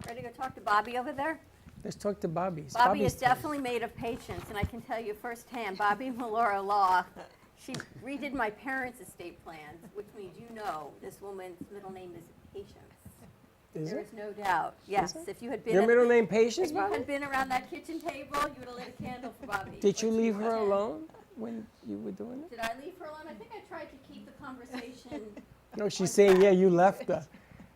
Ready to go talk to Bobbi over there? Let's talk to Bobbi. It's Bobbi Bobbi's is turn. definitely made of patience, and I can tell you firsthand, Bobbi Meloro Law, she redid my parents' estate plans, which means you know this woman's middle name is Patience. Is There it? is no doubt. Yes, if you had been Your at- middle name if Patience, you Bobbi? had been around that kitchen table, you would have lit a candle for Bobbi. Did you But leave her didn't. alone when you were doing it? Did I leave her alone? I think I tried to keep the conversation No, she's saying, yeah, you left her.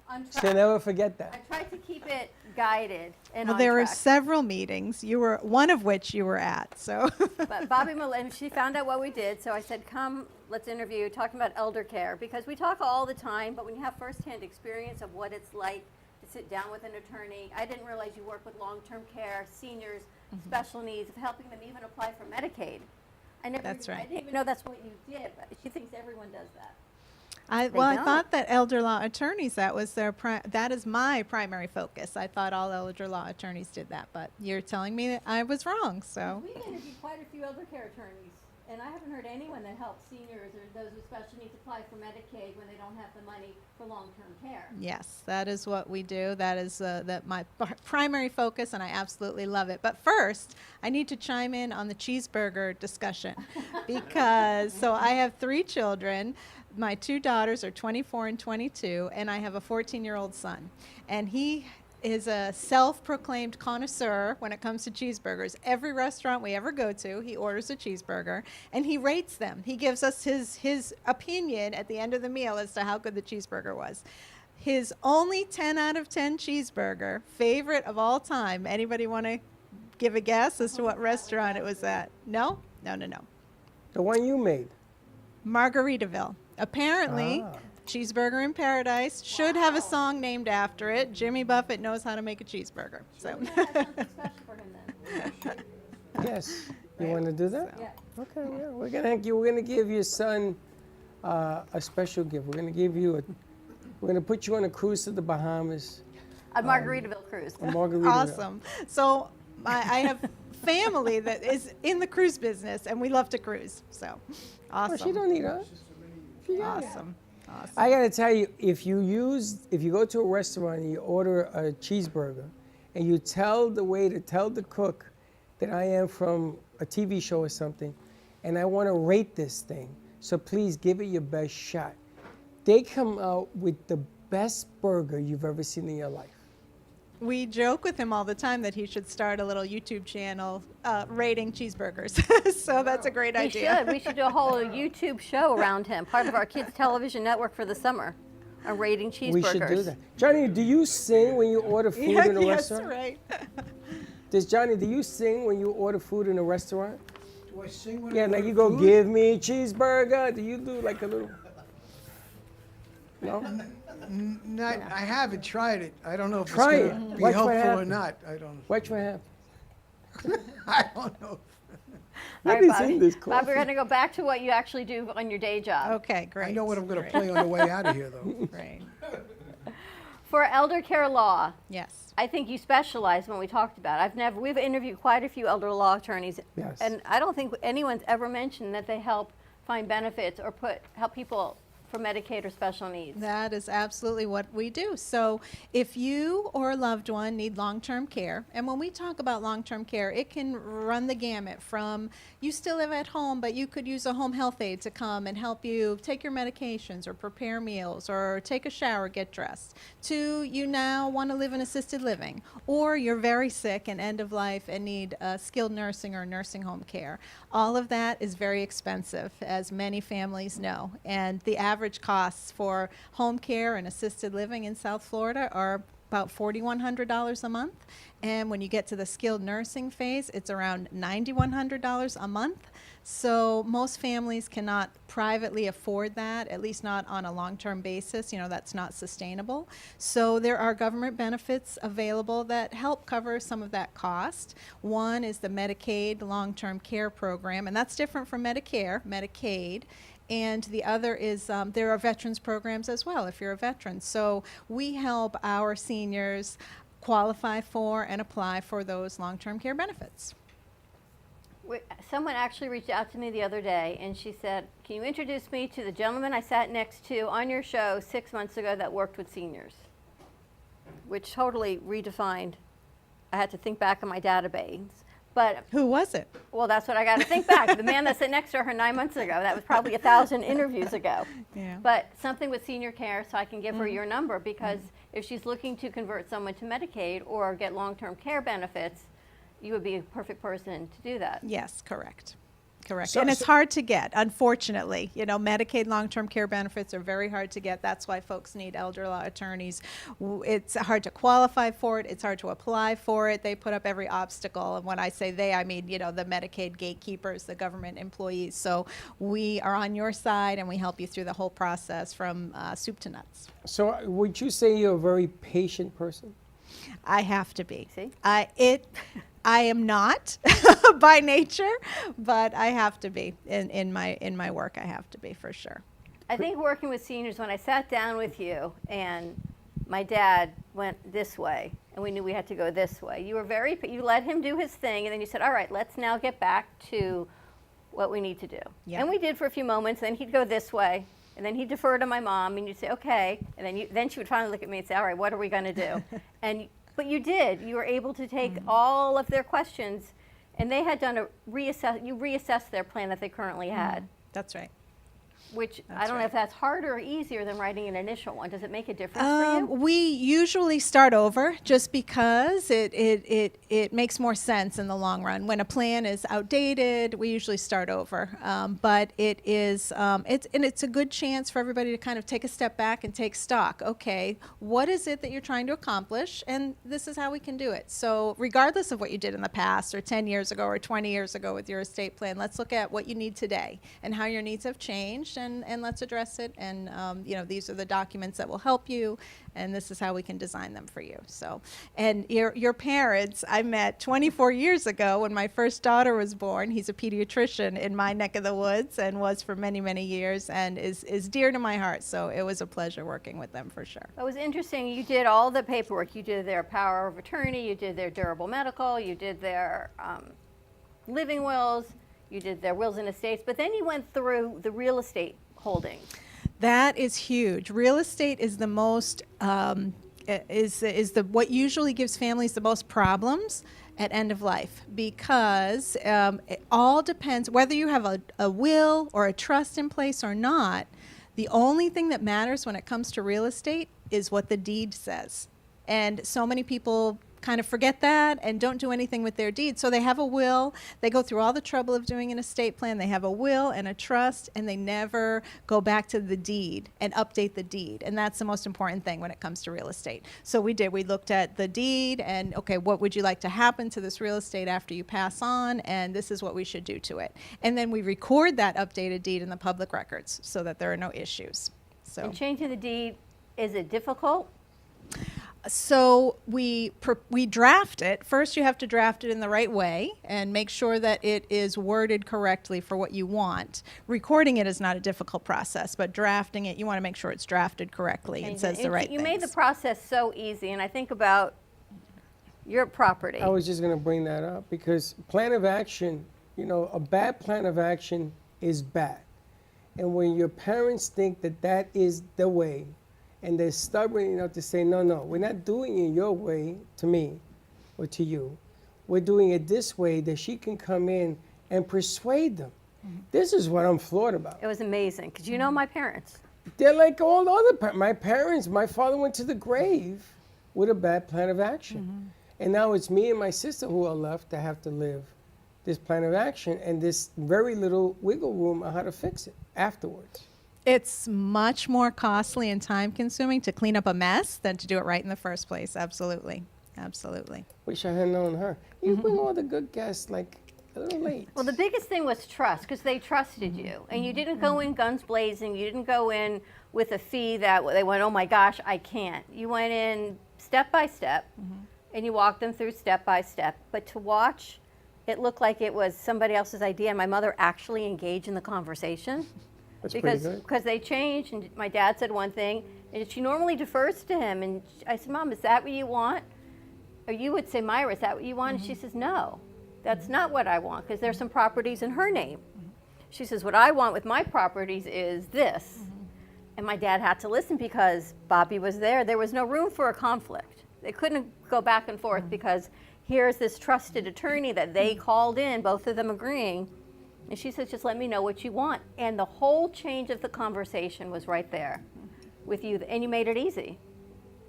on She'll track. never forget I that. tried to keep it guided and Well, on there were track. several meetings. You were one of which you were at. So But Bobbi Meloro, she found out what we did, so I said, come, let's interview, talking about elder care, because we talk all the time, but when you have firsthand experience of what it's like to sit down with an attorney, I didn't realize you work with long-term care, seniors, special needs, of helping them even apply for Medicaid. I That's right. didn't even know that's what you did, but she thinks everyone does that. I don't. thought that elder law attorneys, that was that is my primary focus. I thought all elder law attorneys did that, but you're telling me that I was wrong. So We've interviewed quite a few elder care attorneys, and I haven't heard anyone that helps seniors or those with special needs apply for Medicaid when they don't have the money for long-term care. yes, that is what we do. That is my primary focus, and I absolutely love it. But first, I need to chime in on the cheeseburger discussion because so I have 3 children. My 2 daughters are 24 and 22, and I have a 14-year-old son. And he is a self-proclaimed connoisseur when it comes to cheeseburgers. Every restaurant we ever go to, he orders a cheeseburger, and he rates them. He gives us his opinion at the end of the meal as to how good the cheeseburger was. His only 10 out of 10 cheeseburger, favorite of all time. Anybody want to give a guess as to what restaurant it was at? No? No. The one you made. Margaritaville. Apparently, Ah. Cheeseburger in Paradise should have a song named after it. Jimmy Buffett knows how to make a cheeseburger. So Maybe I have something special for him then. Yes. You want to do that? Yeah. Okay, yeah. We're gonna give your son a special gift. We're gonna put you on a cruise to the Bahamas, A Margaritaville cruise. a Margaritaville. awesome. So I have family that is in the cruise business, and we love to cruise. So Oh, she awesome. don't need us. She got it. Awesome. I gotta tell you, if you go to a restaurant and you order a cheeseburger, and you tell the cook that I am from a TV show or something, and I want to rate this thing, so please give it your best shot. They come out with the best burger you've ever seen in your life. We joke with him all the time that he should start a little YouTube channel rating cheeseburgers. So that's a great We idea. should. We should do a whole YouTube show around him, part of our kids' television network for the summer, on rating cheeseburgers. We should do that. Johnny, do you sing when you order food in a yes, restaurant? right. Do you sing when you order food in a restaurant? Do I sing when Yeah, I like order you go, food? give me a cheeseburger. Do you do like a little? No? I haven't tried it. I don't know if Try it's it. going to be Watch what helpful or happens. not. I don't. Watch what happens. I don't know. All right, Nobody's in this Bobbi, coffee. we're going to go back to what you actually do on your day job. Okay, great. I know what I'm going to play on the way out of here, though. Great. For elder care law, Yes. I think you specialize when we talked about it. We've interviewed quite a few elder law attorneys, Yes. and I don't think anyone's ever mentioned that they help find benefits or help people for Medicaid or special needs. That is absolutely what we do. So if you or a loved one need long-term care, and when we talk about long-term care, it can run the gamut from you still live at home, but you could use a home health aide to come and help you take your medications or prepare meals or take a shower, get dressed, to you now want to live in assisted living, or you're very sick and end of life and need skilled nursing or nursing home care. All of that is very expensive, as many families know, and the average costs for home care and assisted living in South Florida are about $4,100 a month. And when you get to the skilled nursing phase, it's around $9,100 a month. So most families cannot privately afford that, at least not on a long-term basis. You know, that's not sustainable. So there are government benefits available that help cover some of that cost. One is the Medicaid long-term care program, and that's different from Medicare, Medicaid. And the other is there are veterans programs as well if you're a veteran. So we help our seniors qualify for and apply for those long-term care benefits. Someone actually reached out to me the other day, and she said, can you introduce me to the gentleman I sat next to on your show 6 months ago that worked with seniors? which totally redefined. I had to think back on my database. But, Who was it? well, that's what I got to think back. The man that sat next to her 9 months ago, that was probably 1,000 interviews ago. Yeah. But something with senior care, so I can give her your number, because if she's looking to convert someone to Medicaid or get long-term care benefits, you would be a perfect person to do that. Yes, correct. Correct. So- And it's so- hard to get, unfortunately. You know, Medicaid long-term care benefits are very hard to get. That's why folks need elder law attorneys. It's hard to qualify for it. It's hard to apply for it. They put up every obstacle. And when I say they, I mean, you know, the Medicaid gatekeepers, the government employees. So we are on your side, and we help you through the whole process from soup to nuts. So would you say you're a very patient person? I have to be. See? I am not by nature, but I have to be in my work. I have to be, for sure. I think working with seniors, when I sat down with you and my dad went this way and we knew we had to go this way, you let him do his thing, and then you said, all right, let's now get back to what we need to do. Yeah. And we did for a few moments, then he'd go this way, and then he'd defer to my mom, and you'd say, okay, and then she would finally look at me and say, all right, what are we going to do? But you did. You were able to take all of their questions, and they had done you reassessed their plan that they currently had, That's right. which I That's don't know right. if that's harder or easier than writing an initial one. Does it make a difference for you? We usually start over just because it makes more sense in the long run. When a plan is outdated, we usually start over. But it's a good chance for everybody to kind of take a step back and take stock. Okay, what is it that you're trying to accomplish? And this is how we can do it. So regardless of what you did in the past, or 10 years ago, or 20 years ago with your estate plan, let's look at what you need today and how your needs have changed, and let's address it. And you know, these are the documents that will help you, and this is how we can design them for you. So, and your parents I met 24 years ago when my first daughter was born. He's a pediatrician in my neck of the woods, and was for many, many years, and is dear to my heart. So it was a pleasure working with them, for sure. It was interesting. You did all the paperwork. You did their power of attorney. You did their durable medical. You did their living wills. You did their wills and estates. But then you went through the real estate holdings. That is huge. Real estate is the most what usually gives families the most problems at end of life, because it all depends whether you have a will or a trust in place or not. The only thing that matters when it comes to real estate is what the deed says. And so many people kind of forget that and don't do anything with their deed. So they have a will, they go through all the trouble of doing an estate plan, they have a will and a trust, and they never go back to the deed and update the deed. And that's the most important thing when it comes to real estate. So we looked at the deed and, okay, what would you like to happen to this real estate after you pass on? And this is what we should do to it. And then we record that updated deed in the public records so that there are no issues. So. And changing the deed, is it difficult? So we draft it. First, you have to draft it in the right way and make sure that it is worded correctly for what you want. Recording it is not a difficult process, but drafting it, you want to make sure it's drafted correctly and says the right things. You made the process so easy, and I think about your property. I was just going to bring that up because plan of action, you know, a bad plan of action is bad. And when your parents think that that is the way, and they're stubborn enough to say, no, we're not doing it your way to me or to you. We're doing it this way, that she can come in and persuade them. Mm-hmm. This is what I'm floored about. It was amazing, because you know my parents. They're like all other my parents. My father went to the grave with a bad plan of action. Mm-hmm. And now it's me and my sister who are left to have to live this plan of action and this very little wiggle room on how to fix it afterwards. It's much more costly and time-consuming to clean up a mess than to do it right in the first place. Absolutely. Absolutely. Wish I had known her. You bring all the good guests, like, a little late. Well, the biggest thing was trust, because they trusted you. And you didn't go in guns blazing. You didn't go in with a fee that they went, oh, my gosh, I can't. You went in step by step, and you walked them through step by step. But to watch, it looked like it was somebody else's idea, and my mother actually engaged in the conversation. That's pretty good. Because they changed, and my dad said one thing, and she normally defers to him. And I said, Mom, is that what you want? Or you would say, Myra, is that what you want? And she says, no, that's not what I want, because there's some properties in her name. She says, what I want with my properties is this. And my dad had to listen because Bobbi was there. There was no room for a conflict. They couldn't go back and forth because here's this trusted attorney that they called in, both of them agreeing. And she says, just let me know what you want. And the whole change of the conversation was right there with you. And you made it easy.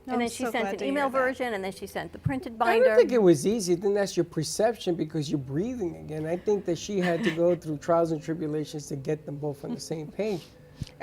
No, And then I'm she so sent glad an to hear email that. version, and then she sent the printed I binder. don't think it was easy. I think that's your perception because you're breathing again. I think that she had to go through trials and tribulations to get them both on the same page.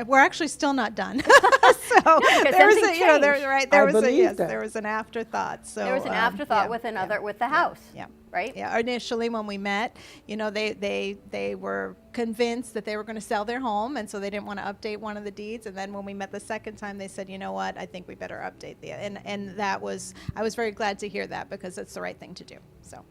We're actually still not done. So there was something a, you know, there, changed. right, there I was a, believe yes, that. there was an afterthought. So There was an afterthought yeah, with another, yeah, with the house, yeah. right? Yeah, initially when we met, you know, they were convinced that they were going to sell their home, and so they didn't want to update one of the deeds. And then when we met the second time, they said, you know what, I think we better update the. And that was, I was very glad to hear that because it's the right thing to do. So.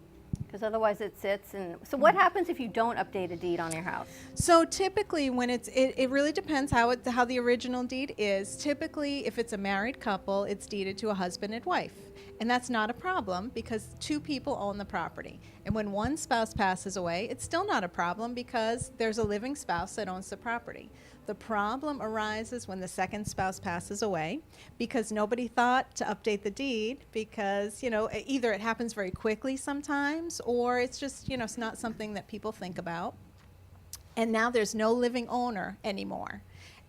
Because otherwise it sits. And so what happens if you don't update a deed on your house? So typically, when it really depends how the original deed is. Typically, if it's a married couple, it's deeded to a husband and wife, and that's not a problem because two people own the property. And when one spouse passes away, it's still not a problem because there's a living spouse that owns the property. The problem arises when the second spouse passes away because nobody thought to update the deed because, you know, either it happens very quickly sometimes or it's just, you know, it's not something that people think about. And now there's no living owner anymore.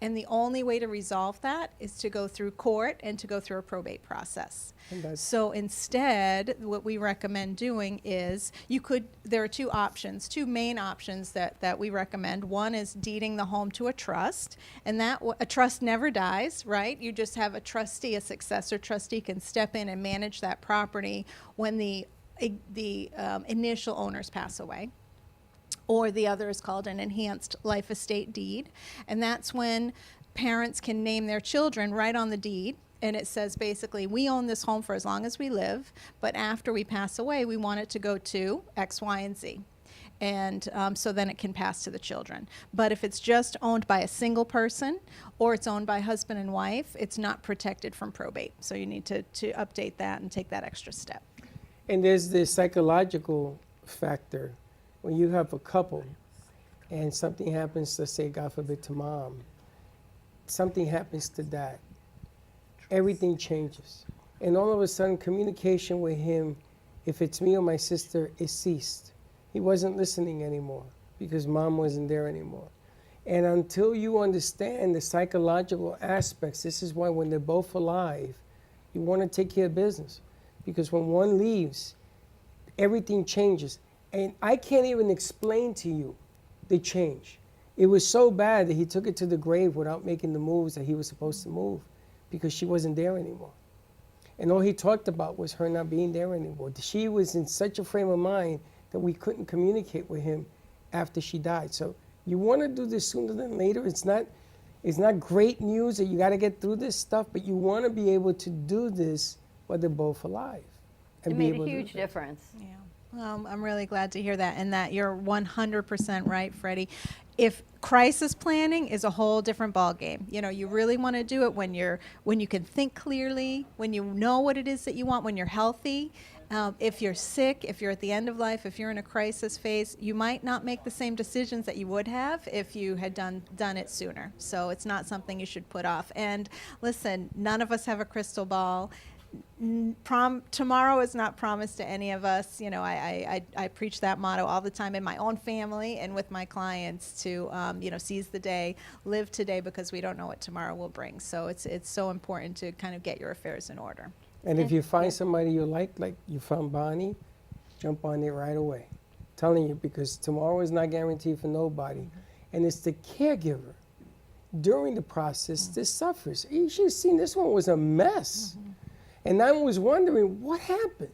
And the only way to resolve that is to go through court and to go through a probate process. So instead, what we recommend doing is there are two options, two main options that we recommend. One is deeding the home to a trust, and that a trust never dies, right? You just have a trustee, a successor trustee can step in and manage that property when the initial owners pass away. Or the other is called an enhanced life estate deed. And that's when parents can name their children right on the deed. And it says basically, we own this home for as long as we live, but after we pass away, we want it to go to X, Y, and Z. And so then it can pass to the children. But if it's just owned by a single person or it's owned by husband and wife, it's not protected from probate. So you need to update that and take that extra step. And there's the psychological factor. When you have a couple and something happens, let's say, God forbid, to mom, something happens to dad, everything changes. And all of a sudden, communication with him, if it's me or my sister, it ceased. He wasn't listening anymore because mom wasn't there anymore. And until you understand the psychological aspects, this is why when they're both alive, you want to take care of business. Because when one leaves, everything changes. And I can't even explain to you the change. It was so bad that he took it to the grave without making the moves that he was supposed to move because she wasn't there anymore. And all he talked about was her not being there anymore. She was in such a frame of mind that we couldn't communicate with him after she died. So you want to do this sooner than later. It's not great news that you got to get through this stuff, but you want to be able to do this while they're both alive. It made a huge difference. Yeah. Well, I'm really glad to hear that, and that you're 100% right, Freddie. If crisis planning is a whole different ballgame, you know, you really want to do it when you can think clearly, when you know what it is that you want, when you're healthy. If you're sick, if you're at the end of life, if you're in a crisis phase, you might not make the same decisions that you would have if you had done it sooner. So it's not something you should put off. And listen, none of us have a crystal ball. Tomorrow is not promised to any of us. You know, I preach that motto all the time in my own family and with my clients to, you know, seize the day, live today because we don't know what tomorrow will bring. So it's so important to kind of get your affairs in order. And if you find somebody you like you found Bonnie, jump on it right away. Telling you, because tomorrow is not guaranteed for nobody. And it's the caregiver during the process that suffers. You should have seen this one was a mess. And I was wondering, what happened?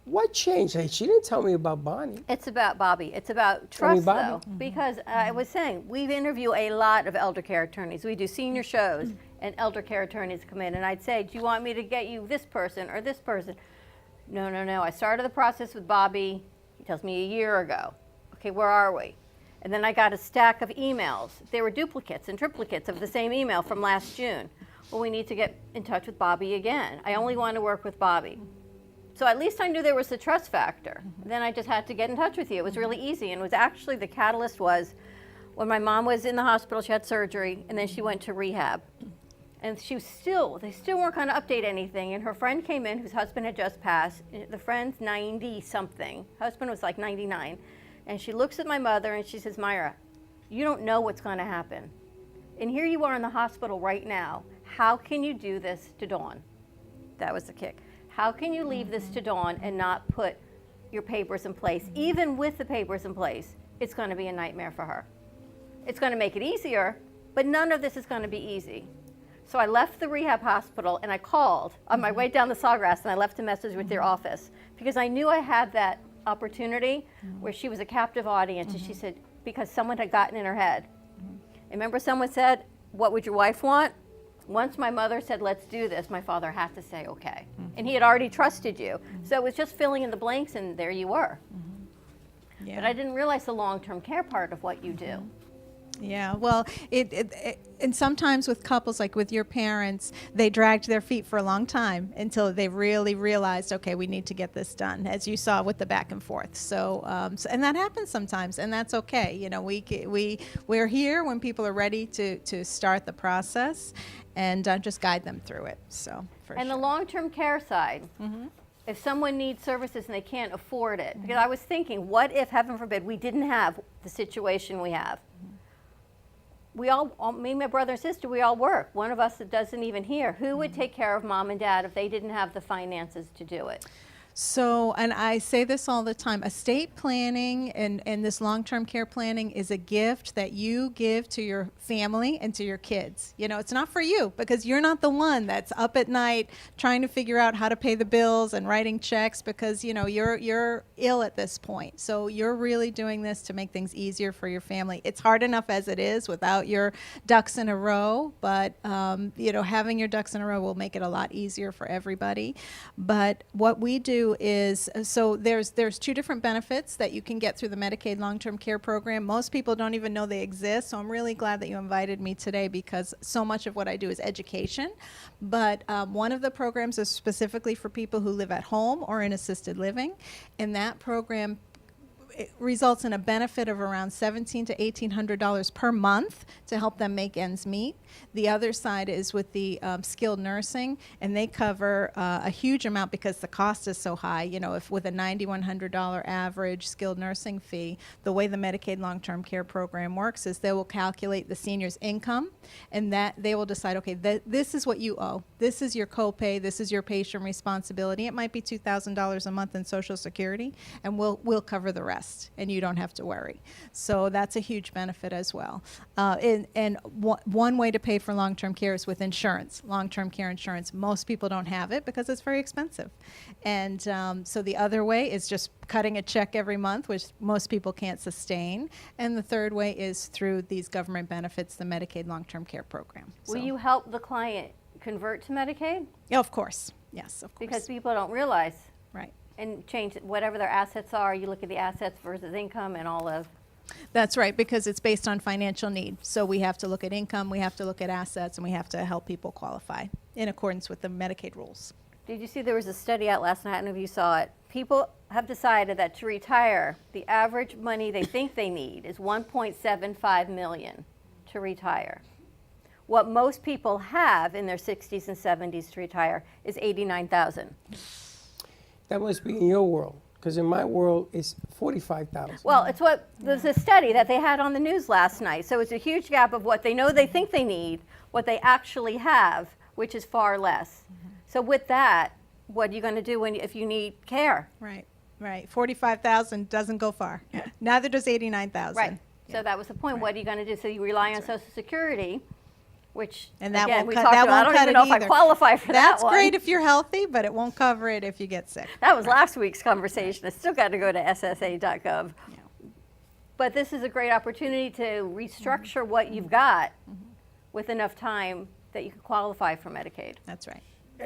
What changed? Hey, she didn't tell me about Bonnie. It's about Bobbi. It's about trust, though. Because I was saying, we interview a lot of elder care attorneys. We do senior shows, and elder care attorneys come in. And I'd say, do you want me to get you this person or this person? No, no, no. I started the process with Bobbi. He tells me a year ago. Okay, where are we? And then I got a stack of emails. They were duplicates and triplicates of the same email from last June. Well, we need to get in touch with Bobbi again. I only want to work with Bobbi. So at least I knew there was the trust factor. Then I just had to get in touch with you. It was really easy, and it was actually the catalyst was when my mom was in the hospital, she had surgery, and then she went to rehab. And they still weren't going to update anything. And her friend came in, whose husband had just passed. The friend's 90 something. Husband was like 99. And she looks at my mother and she says, Myra, you don't know what's going to happen. And here you are in the hospital right now. How can you do this to Dawn? That was the kick. How can you leave this to Dawn and not put your papers in place? Even with the papers in place, it's going to be a nightmare for her. It's going to make it easier, but none of this is going to be easy. So I left the rehab hospital and I called on my way down the Sawgrass, and I left a message with their office because I knew I had that opportunity where she was a captive audience, and she said, because someone had gotten in her head. And remember someone said, what would your wife want? Once my mother said, let's do this, my father had to say, okay. And he had already trusted you. So it was just filling in the blanks, and there you were. Yeah. But I didn't realize the long-term care part of what you do. Yeah, well, and sometimes with couples, like with your parents, they dragged their feet for a long time until they really realized, okay, we need to get this done, as you saw with the back and forth. So, and that happens sometimes, and that's okay. You know, we're here when people are ready to start the process, and just guide them through it. So, for And sure. the long-term care side, if someone needs services and they can't afford it, because I was thinking, what if, heaven forbid, we didn't have the situation we have? We all, me and my brother and sister, we all work. One of us that doesn't even hear. Who would take care of mom and dad if they didn't have the finances to do it? So, and I say this all the time, estate planning and this long-term care planning is a gift that you give to your family and to your kids. You know, it's not for you because you're not the one that's up at night trying to figure out how to pay the bills and writing checks because, you know, you're ill at this point. So you're really doing this to make things easier for your family. It's hard enough as it is without your ducks in a row, but, you know, having your ducks in a row will make it a lot easier for everybody. But what we do is, so there's two different benefits that you can get through the Medicaid long-term care program. Most people don't even know they exist, so I'm really glad that you invited me today because so much of what I do is education. But one of the programs is specifically for people who live at home or in assisted living, and that program it results in a benefit of around $1,700 to $1,800 per month to help them make ends meet. The other side is with the skilled nursing, and they cover a huge amount because the cost is so high. You know, if with a $9,100 average skilled nursing fee, the way the Medicaid long-term care program works is they will calculate the senior's income, and that they will decide, okay, this is what you owe. This is your copay. This is your patient responsibility. It might be $2,000 a month in Social Security, and we'll cover the rest. And you don't have to worry. So that's a huge benefit as well. And one way to pay for long-term care is with insurance, long-term care insurance. Most people don't have it because it's very expensive. And so the other way is just cutting a check every month, which most people can't sustain. And the third way is through these government benefits, the Medicaid long-term care program. Will you help the client convert to Medicaid? Yeah, of course. Yes, of course. Because people don't realize. Right. And change whatever their assets are. You look at the assets versus income and all of. That's right, because it's based on financial need. So we have to look at income, we have to look at assets, and we have to help people qualify in accordance with the Medicaid rules. Did you see there was a study out last night? I don't know if you saw it. People have decided that to retire, the average money they think they need is $1.75 million to retire. What most people have in their 60s and 70s to retire is $89,000. That must be in your world, because in my world, it's 45,000. Well, it's what there's a study that they had on the news last night. So it's a huge gap of what they know they think they need, what they actually have, which is far less. So with that, what are you going to do if you need care? Right, right. 45,000 doesn't go far. Neither does 89,000. Right. So that was the point. Right. What are you going to do? So you rely on Social Security, which And that again, won't we cut- talked that about. I won't don't cut even it know if I either. qualify for That's that one. great if you're healthy, but it won't cover it if you get sick. That was last week's conversation. I still got to go to ssa.gov. Yeah. But this is a great opportunity to restructure what you've got with enough time that you can qualify for Medicaid. That's right.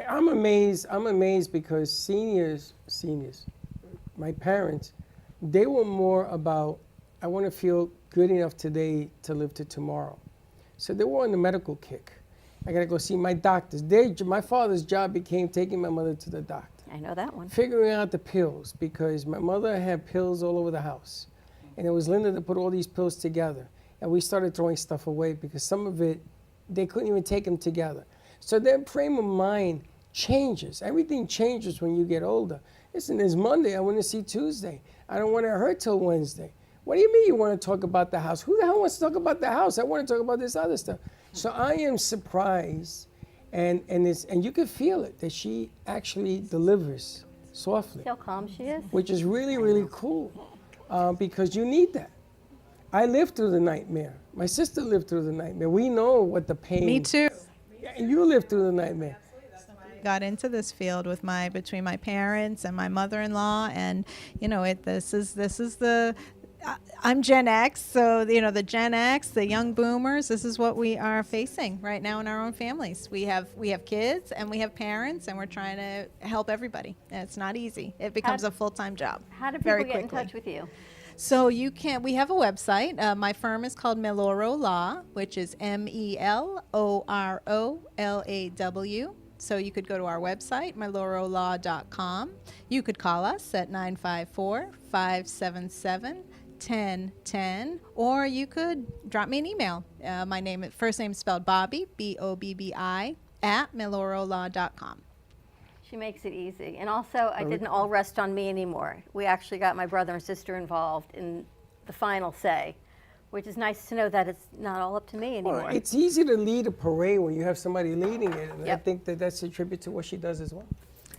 I'm amazed because seniors, my parents, they were more about, I want to feel good enough today to live to tomorrow. So they were on the medical kick. I got to go see my doctors. My father's job became taking my mother to the doctor. I know that one. Figuring out the pills, because my mother had pills all over the house. And it was Linda that put all these pills together. And we started throwing stuff away because some of it, they couldn't even take them together. So their frame of mind changes. Everything changes when you get older. Listen, it's Monday. I want to see Tuesday. I don't want to hurt till Wednesday. What do you mean you want to talk about the house? Who the hell wants to talk about the house? I want to talk about this other stuff. So I am surprised, and you can feel it, that she actually delivers softly. See how calm she is? Which is really, really cool, because you need that. I lived through the nightmare. My sister lived through the nightmare. We know what the pain. Me too. And you lived through the nightmare. Got into this field with between my parents and my mother-in-law, and this is the. I'm Gen X, so the Gen X, the young boomers. This is what we are facing right now in our own families. We have kids and we have parents, and we're trying to help everybody. And it's not easy. It becomes a full-time job. How do very people get in quickly. touch with you? So we have a website. My firm is called Meloro Law, which is MELOROLAW. So you could go to our website, melorolaw.com. You could call us at 954-577-1010, or you could drop me an email. My first name is spelled Bobbi, Bobbi, at melorolaw.com. She makes it easy. And also, I didn't all rest on me anymore. We actually got my brother and sister involved in the final say, which is nice to know that it's not all up to me anymore. Well, it's easy to lead a parade when you have somebody leading it, and Yep. I think that's a tribute to what she does as well.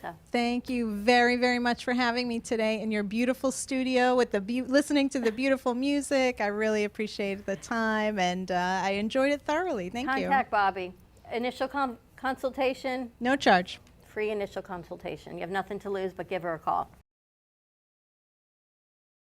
So, Thank you very, very much for having me today in your beautiful studio with listening to the beautiful music. I really appreciated the time, and I enjoyed it thoroughly. Thank you. contact Bobbi. Initial consultation, No charge. free initial consultation. You have nothing to lose but give her a call.